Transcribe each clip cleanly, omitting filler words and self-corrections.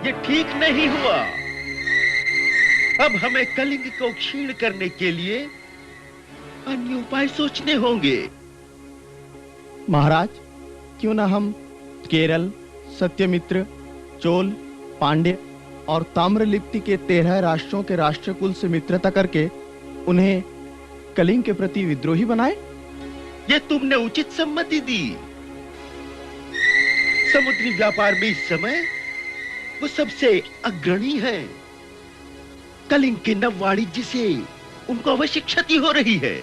ये ठीक नहीं हुआ। अब हमें कलिंग को क्षीण करने के लिए अन्य उपाय सोचने होंगे। महाराज, क्यों ना हम केरल, सत्यमित्र, चोल, पांड्य और ताम्रलिप्ति के 13 राष्ट्रों के राष्ट्रकुल से मित्रता करके उन्हें कलिंग के प्रति विद्रोही बनाए? ये तुमने उचित सम्मति दी। समुद्री व्यापार में इस समय वो सबसे अग्रणी है। कलिंग के नव वाणिज्य से उनको अवश्य क्षति हो रही है।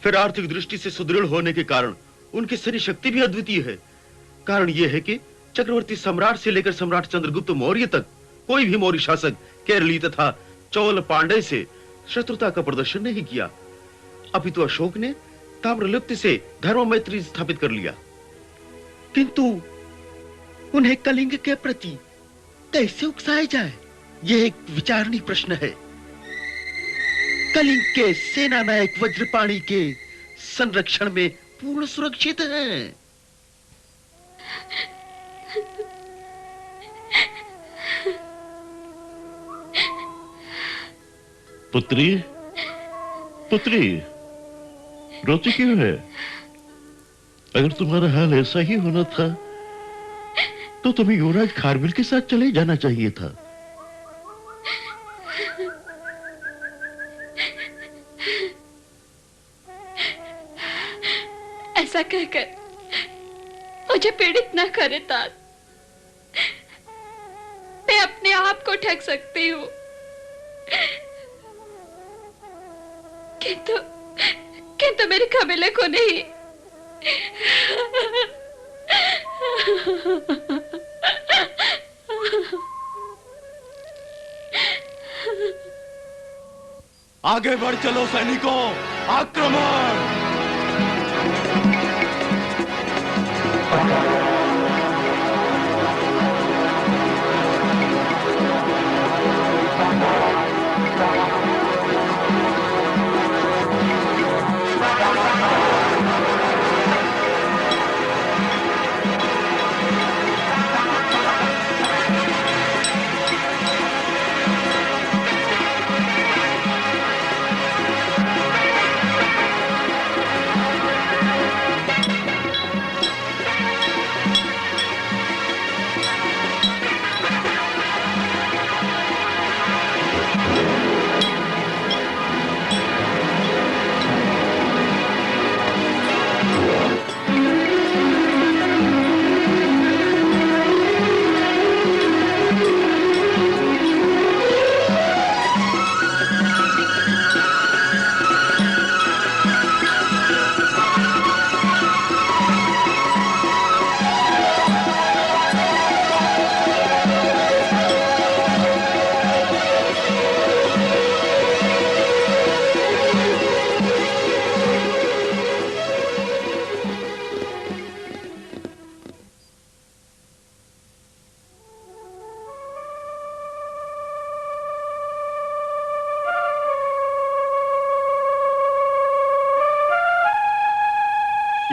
फिर आर्थिक दृष्टि से सुदृढ़ होने के कारण उनकी शरीर शक्ति भी अद्वितीय है। कारण यह है कि चक्रवर्ती सम्राट से लेकर सम्राट चंद्रगुप्त मौर्य तक कोई भी मौर्य शासक केरली तथा चौल पांड्य से शत्रुता का प्रदर्शन नहीं किया। अपितु अशोक ने ताम्रलिप्ति से धर्म मैत्री स्थापित कर लिया। किंतु उन्हें कलिंग के प्रति कैसे उकसाया जाए, यह एक विचारणीय प्रश्न है। कलिंग के सेना नायक वज्रपाणी के संरक्षण में पूर्ण सुरक्षित हैं। पुत्री, पुत्री, रोती क्यों है? अगर तुम्हारा हाल ऐसा ही होना था तो तुम्हें युवराज खारवेल के साथ चले जाना चाहिए था। ऐसा कहकर मुझे पीड़ित न करे तात। मैं अपने आप को ठग सकती हूँ, किंतु किंतु मेरे कबीले को नहीं। आगे बढ़ चलो सैनिकों, आक्रमण!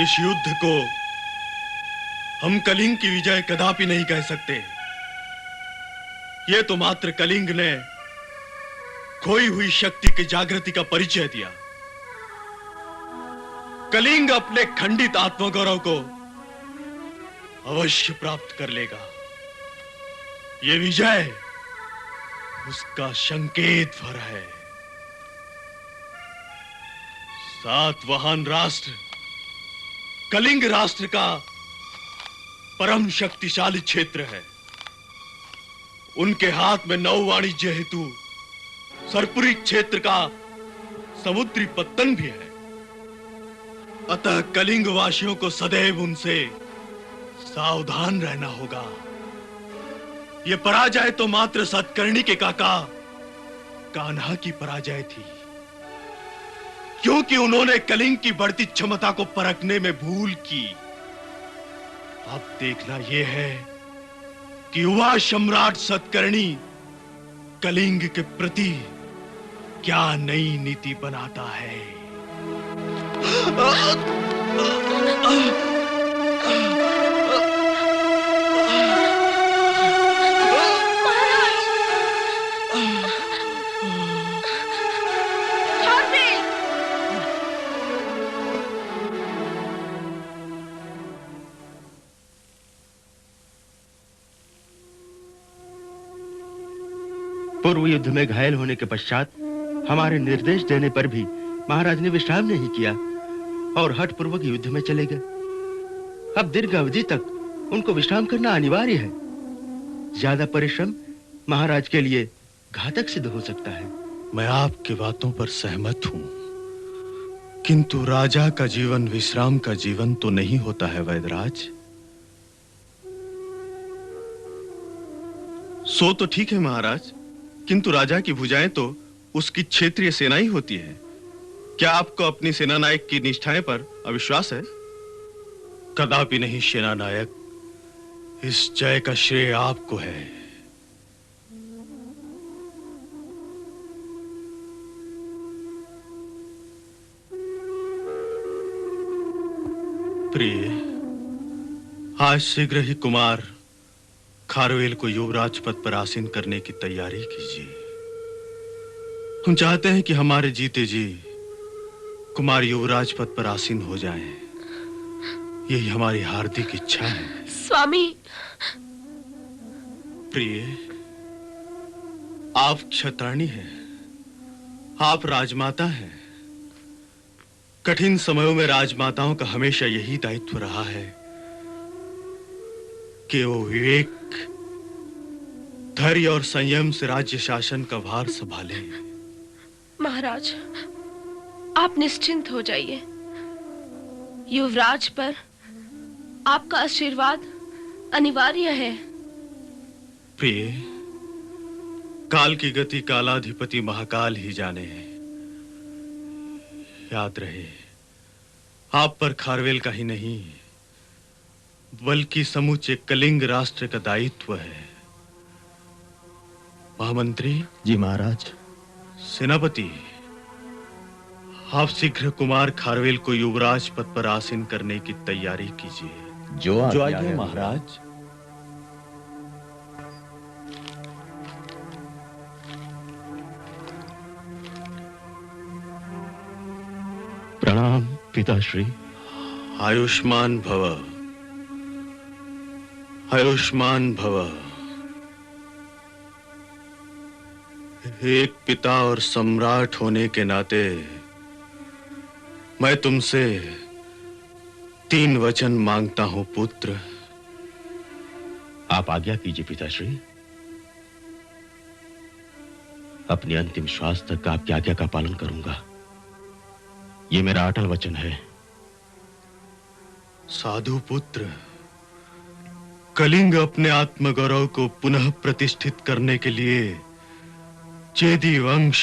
इस युद्ध को हम कलिंग की विजय कदापि नहीं कह सकते। यह तो मात्र कलिंग ने खोई हुई शक्ति की जागृति का परिचय दिया। कलिंग अपने खंडित आत्मगौरव को अवश्य प्राप्त कर लेगा। यह विजय उसका संकेत भर है। 7 महान राष्ट्र कलिंग राष्ट्र का परम शक्तिशाली क्षेत्र है। उनके हाथ में 9 वाणिज्य हेतु सरपुरी क्षेत्र का समुद्री पत्तन भी है। अतः कलिंग वासियों को सदैव उनसे सावधान रहना होगा। यह पराजय तो मात्र सतकर्णी के काका कान्हा की पराजय थी, क्योंकि उन्होंने कलिंग की बढ़ती क्षमता को परखने में भूल की। अब देखना यह है कि युवा सम्राट सतकर्णी कलिंग के प्रति क्या नई नीति बनाता है। पूर्व युद्ध में घायल होने के पश्चात हमारे निर्देश देने पर भी महाराज ने विश्राम नहीं किया और हठपूर्वक युद्ध में चले गए। अब दीर्घ अवधि तक उनको विश्राम करना अनिवार्य है। ज्यादा परिश्रम महाराज के लिए घातक सिद्ध हो सकता है। मैं आपकी बातों पर सहमत हूं, किंतु राजा का जीवन विश्राम का जीवन तो नहीं होता है वैदराज। सो तो ठीक है महाराज, किंतु राजा की भुजाएं तो उसकी क्षेत्रीय सेना ही होती है। क्या आपको अपनी सेना नायक की निष्ठाएं पर अविश्वास है? कदापि नहीं सेना नायक, इस जय का श्रेय आपको है। प्रिय, आज शीघ्र ही कुमार खारवेल को युवराज पद पर आसीन करने की तैयारी कीजिए। हम चाहते हैं कि हमारे जीते जी कुमार युवराज पद पर आसीन हो जाएं। यही हमारी हार्दिक इच्छा है। स्वामी। प्रिय, आप क्षत्राणी हैं, आप राजमाता हैं। कठिन समयों में राजमाताओं का हमेशा यही दायित्व रहा है कि वो विवेक, धैर्य और संयम से राज्य शासन का भार संभाले। महाराज, आप निश्चिंत हो जाइए। युवराज पर आपका आशीर्वाद अनिवार्य है। प्रिय, काल की गति कालाधिपति महाकाल ही जाने। याद रहे, आप पर खारवेल का ही नहीं बल्कि समूचे कलिंग राष्ट्र का दायित्व है। महामंत्री जी महाराज। सेनापति, आप शीघ्र कुमार खारवेल को युवराज पद पर आसीन करने की तैयारी कीजिए। जो आज्ञा महाराज। प्रणाम पिताश्री। आयुष्मान भव, आयुष्मान भव। एक पिता और सम्राट होने के नाते मैं तुमसे 3 वचन मांगता हूं पुत्र। आप आज्ञा कीजिए पिताश्री। अपनी अंतिम श्वास तक आपकी आज्ञा का पालन करूंगा, ये मेरा अटल वचन है। साधु पुत्र, कलिंग अपने आत्मगौरव को पुनः प्रतिष्ठित करने के लिए चेदी वंश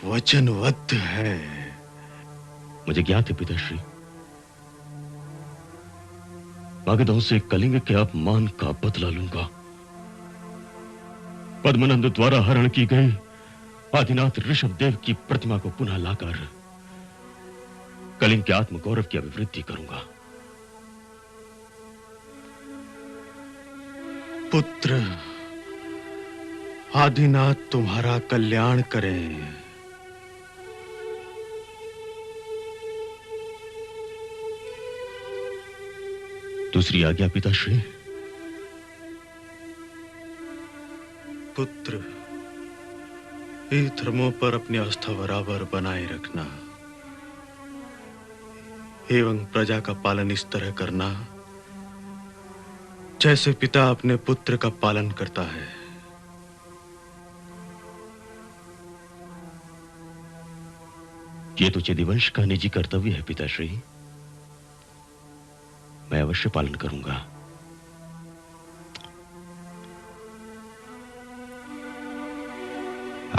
वचनबद्ध है। मुझे ज्ञात है पिताश्री, मगधों से कलिंग के अपमान का बदला लूंगा। पद्मनंद द्वारा हरण की गई आदिनाथ ऋषभ देव की प्रतिमा को पुनः लाकर कलिंग के आत्मगौरव की अभिवृद्धि करूंगा। पुत्र, आदिनाथ तुम्हारा कल्याण करें। दूसरी आज्ञा पिताश्री। पुत्र, इन धर्मों पर अपनी आस्था बराबर बनाए रखना एवं प्रजा का पालन इस तरह करना जैसे पिता अपने पुत्र का पालन करता है। ये तो चेदीवंश का निजी कर्तव्य है पिताश्री, मैं अवश्य पालन करूंगा।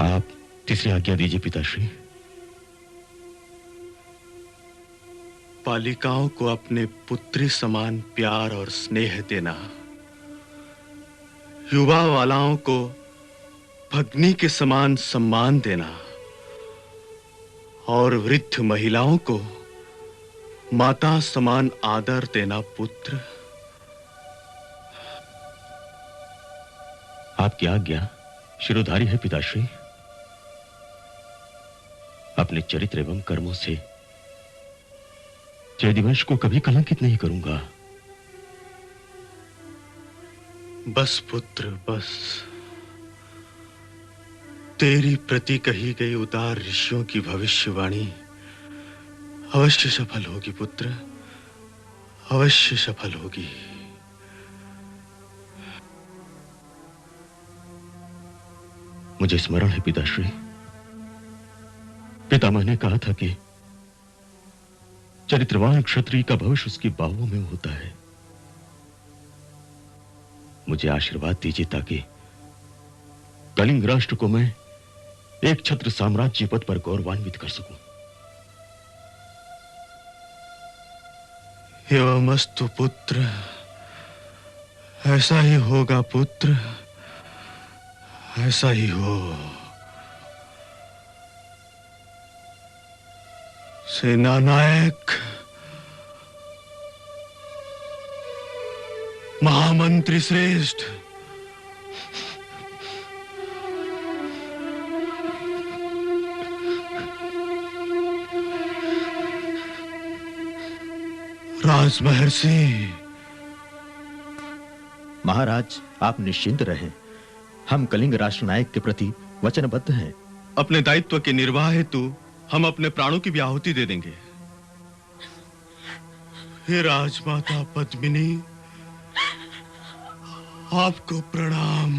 आप तीसरी आज्ञा दीजिए पिताश्री। बालिकाओं को अपने पुत्री समान प्यार और स्नेह देना, युवा वालाओं को भग्नी के समान सम्मान देना और वृद्ध महिलाओं को माता समान आदर देना। पुत्र, आपकी आज्ञा शिरोधारी है पिताश्री। अपने चरित्र एवं कर्मों से चेदीवंश को कभी कलंकित नहीं करूंगा। बस पुत्र, बस। तेरी प्रति कही गई उदार ऋषियों की भविष्यवाणी अवश्य सफल होगी पुत्र, अवश्य सफल होगी। मुझे स्मरण है पिताश्री, पितामह ने कहा था कि चरित्रवान क्षत्रिय का भविष्य उसकी बाहुओं में होता है। मुझे आशीर्वाद दीजिए ताकि कलिंग राष्ट्र को मैं एक छत्र साम्राज्य पद पर गौरवान्वित कर सकूं। एवमस्तु पुत्र, ऐसा ही होगा पुत्र, ऐसा ही हो। सेनानायक, महामंत्री श्रेष्ठ, राजमहर्षि। महाराज, आप निश्चिंत रहें, हम कलिंग राष्ट्र नायक के प्रति वचनबद्ध हैं। अपने दायित्व के निर्वाह हेतु हम अपने प्राणों की भी आहुति दे देंगे। हे राजमाता पद्मिनी, आपको प्रणाम।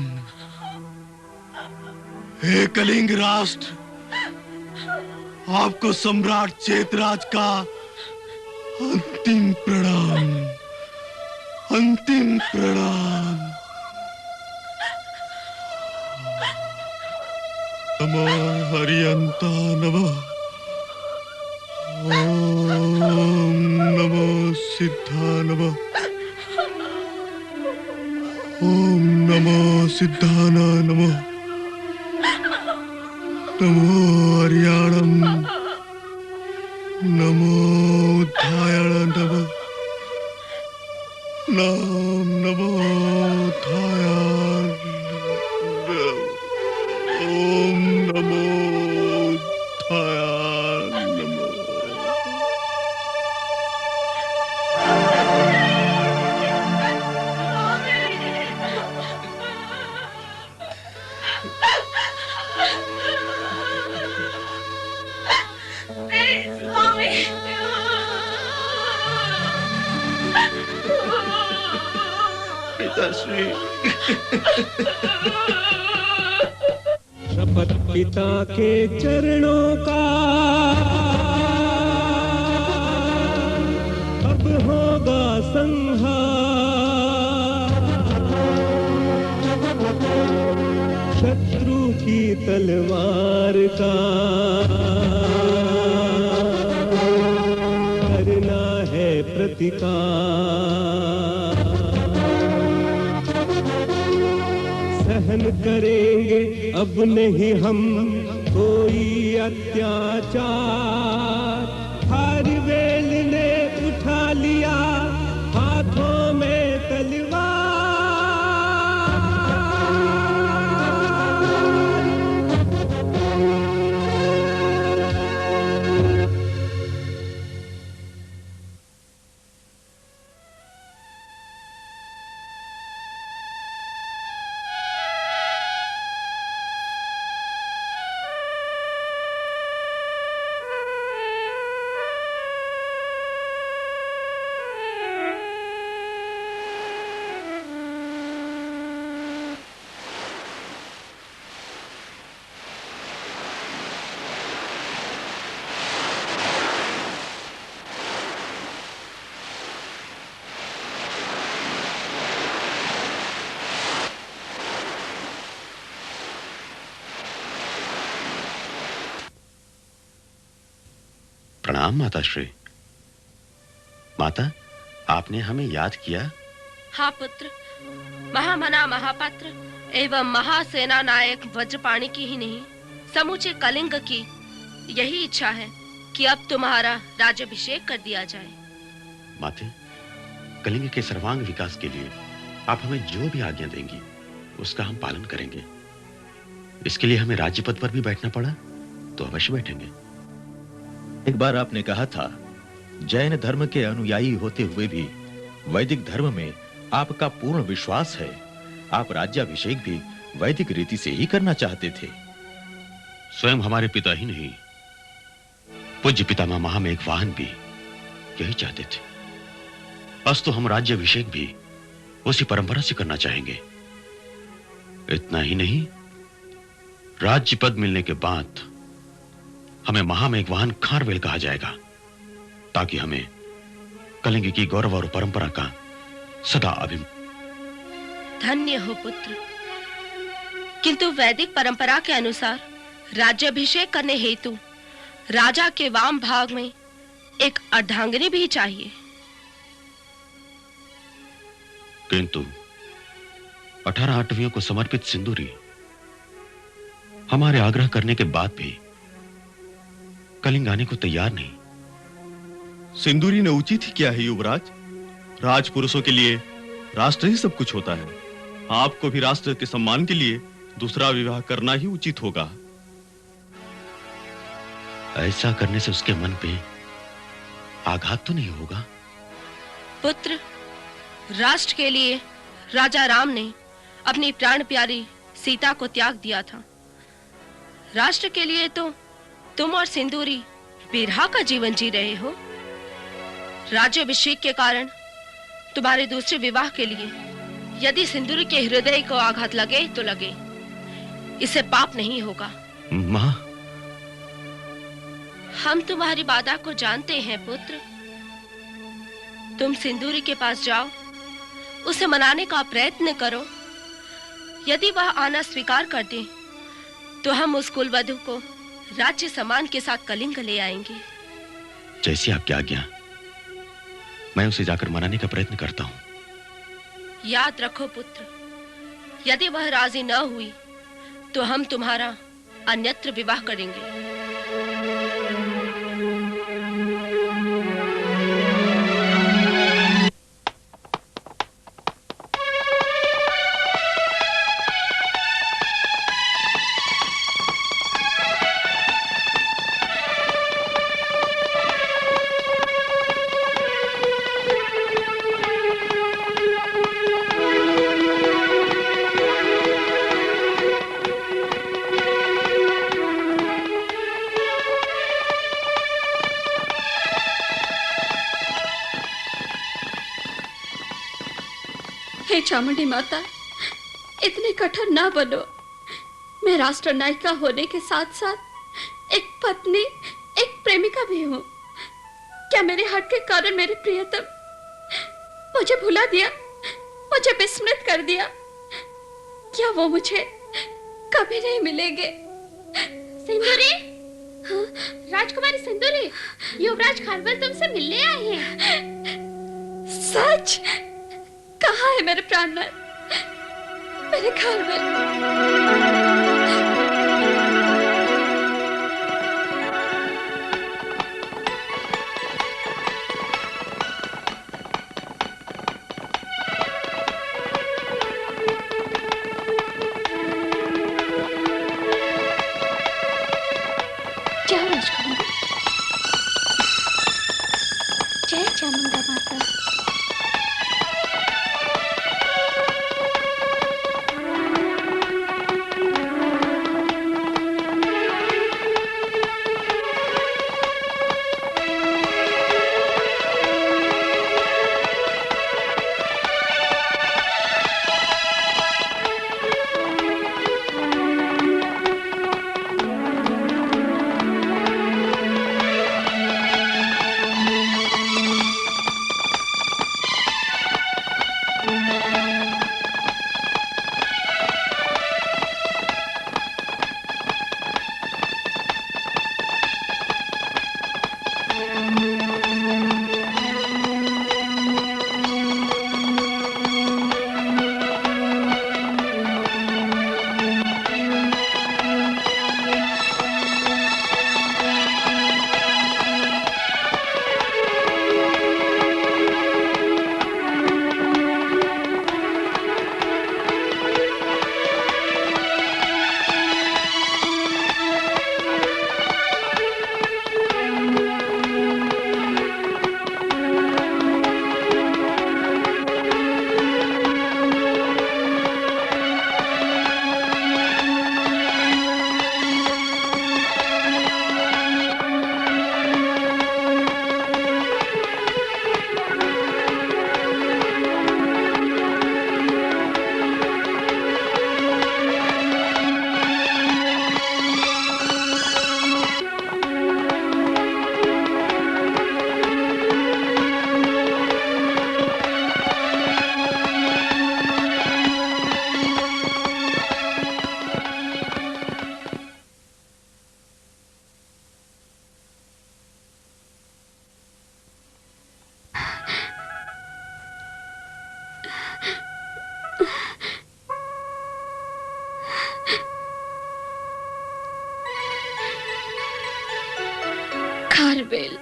हे कलिंग राष्ट्र, आपको सम्राट चेतराज का अंतिम प्रणाम, अंतिम प्रणाम। नमो हरियंता नमः, ओम नमो सिद्धा नमः, ओम नमो सिद्धाना नमः, नमो हरियाणम, नमो उद्धायण नमः, नमो उद्धायण, ओम नमो उद्धायण नमः। पिताश्री, शपथ पिता के चरणों का अब होगा संहार, शत्रु की तलवार का करना है प्रतिकार। सहन करेंगे अब नहीं हम कोई अत्याचार, हर वेल ने उठा लिया हाथों में तलवार। प्रणाम माताश्री। माता, आपने हमें याद किया? हाँ पुत्र, महामना महापात्र एवं महासेना नायक वज्रपाणि की ही नहीं, समूचे कलिंग की यही इच्छा है कि अब तुम्हारा राज्याभिषेक कर दिया जाए। माते, कलिंग के सर्वांग विकास के लिए आप हमें जो भी आज्ञा देंगी उसका हम पालन करेंगे। इसके लिए हमें राज्य पद पर भी बैठना पड़ा तो अवश्य बैठेंगे। एक बार आपने कहा था, जैन धर्म के अनुयायी होते हुए भी वैदिक धर्म में आपका पूर्ण विश्वास है। आप राज्याभिषेक भी वैदिक रीति से ही करना चाहते थे। स्वयं हमारे पिता ही नहीं, पूज्य पितामह महामेघवाहन भी यही चाहते थे। अस्तु हम राज्याभिषेक भी उसी परंपरा से करना चाहेंगे। इतना ही नहीं, राज्य पद मिलने के बाद हमें महामेघवाहन खारवेल कहा जाएगा, ताकि हमें कलिंग की गौरव और परंपरा का सदा धन्य हो पुत्र। किंतु वैदिक परंपरा के अनुसार राज्याभिषेक करने हेतु राजा के वाम भाग में एक अर्धांगिनी भी चाहिए। किंतु 18 आठवियों को समर्पित सिंदूरी हमारे आग्रह करने के बाद भी कलिंग आने को तैयार नहीं। सिंदूरी ने उचित ही क्या है युवराज? राजपुरुषों के लिए राष्ट्र ही सब कुछ होता है। आपको भी राष्ट्र के सम्मान के लिए दूसरा विवाह करना ही उचित होगा। ऐसा करने से उसके मन पे आघात तो नहीं होगा? पुत्र, राष्ट्र के लिए राजा राम ने अपनी प्राण प्यारी सीता को त्याग दिया था। राष्ट्र के लिए तो तुम और सिंदूरी बिरहा का जीवन जी रहे हो। राज्याभिषेक के कारण तुम्हारे दूसरे विवाह के लिए यदि सिंदूरी के हृदय को आघात लगे तो लगे, इससे पाप नहीं होगा। मां, हम तुम्हारी बाधा को जानते हैं पुत्र। तुम सिंदूरी के पास जाओ, उसे मनाने का प्रयत्न करो। यदि वह आना स्वीकार कर दे तो हम उस कुलवधू को राज्य सम्मान के साथ कलिंग ले आएंगे। जैसी आपकी आज्ञा, मैं उसे जाकर मनाने का प्रयत्न करता हूं। याद रखो पुत्र, यदि वह राजी न हुई तो हम तुम्हारा अन्यत्र विवाह करेंगे। हे चामुंडी माता, इतने कठोर ना बनो। मैं राष्ट्र नायिका होने के साथ साथ एक पत्नी, एक प्रेमिका भी हूँ। क्या मेरे हट के कारण मेरे प्रियतम मुझे भुला दिया, मुझे विस्मृत कर दिया? क्या वो मुझे कभी नहीं मिलेंगे? सिंदूरी, हाँ? राजकुमारी सिंदूरी, युवराज खारवेल तुमसे मिलने आए हैं। सच? कहाँ है मेरे प्राणनाथ, मेरे खारवेल? जाओ राजकुमारी। जय चामुंडा माता। खारवेल